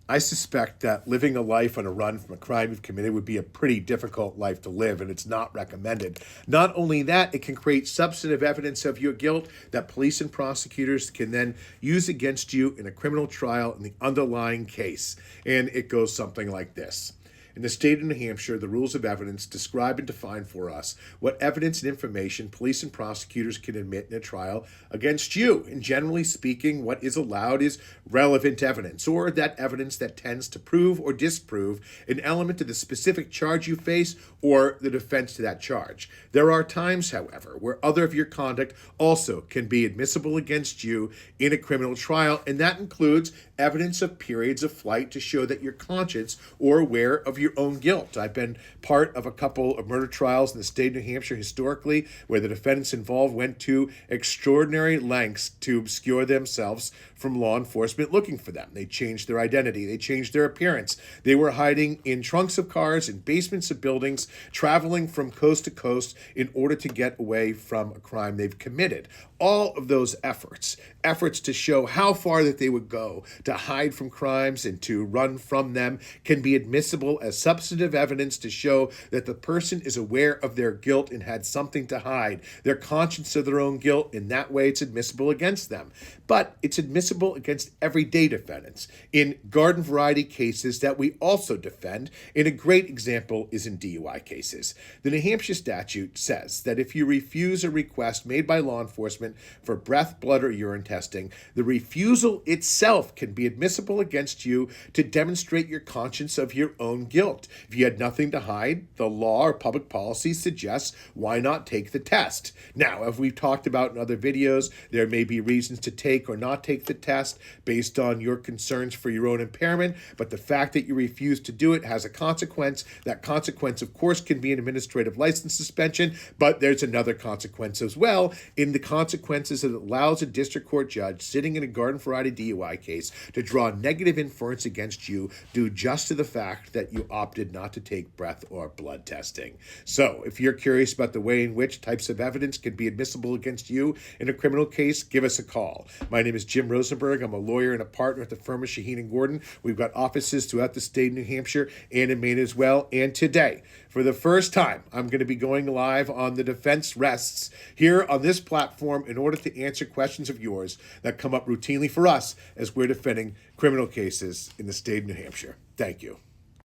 I suspect that living a life on a run from a crime you've committed would be a pretty difficult life to live, and it's not recommended. Not only that, it can create substantive evidence of your guilt that police and prosecutors can then use against you in a criminal trial in the underlying case. And it goes something like this. In the state of New Hampshire, the rules of evidence describe and define for us what evidence and information police and prosecutors can admit in a trial against you. And generally speaking, what is allowed is relevant evidence, or that evidence that tends to prove or disprove an element of the specific charge you face or the defense to that charge. There are times, however, where other of your conduct also can be admissible against you in a criminal trial, and that includes evidence of periods of flight to show that you're conscious or aware of your own guilt. I've been part of a couple of murder trials in the state of New Hampshire historically where the defendants involved went to extraordinary lengths to obscure themselves from law enforcement looking for them. They changed their identity. They changed their appearance. They were hiding in trunks of cars, in basements of buildings, traveling from coast to coast in order to get away from a crime they've committed. All of those efforts to show how far that they would go to hide from crimes and to run from them, can be admissible as substantive evidence to show that the person is aware of their guilt and had something to hide. They're conscious of their own guilt, and that way it's admissible against them. But it's admissible against everyday defendants in garden variety cases that we also defend, and a great example is in DUI cases. The New Hampshire statute says that if you refuse a request made by law enforcement for breath, blood, or urine testing, the refusal itself can be admissible against you to demonstrate your conscience of your own guilt. If you had nothing to hide, the law or public policy suggests why not take the test. Now, as we've talked about in other videos, there may be reasons to take or not take the test based on your concerns for your own impairment, but the fact that you refuse to do it has a consequence. That consequence, of course, can be an administrative license suspension, but there's another consequence as well. In the consequences, that allows a district court judge sitting in a garden variety DUI case to draw negative inference against you due just to the fact that you opted not to take breath or blood testing. So if you're curious about the way in which types of evidence can be admissible against you in a criminal case, give us a call. My name is Jim Rosenberg. I'm a lawyer and a partner at the firm of Shaheen and Gordon. We've got offices throughout the state of New Hampshire and in Maine as well. And today, for the first time, I'm going to be going live on The Defense Rests here on this platform in order to answer questions of yours that come up routinely for us as we're defending criminal cases in the state of New Hampshire. Thank you.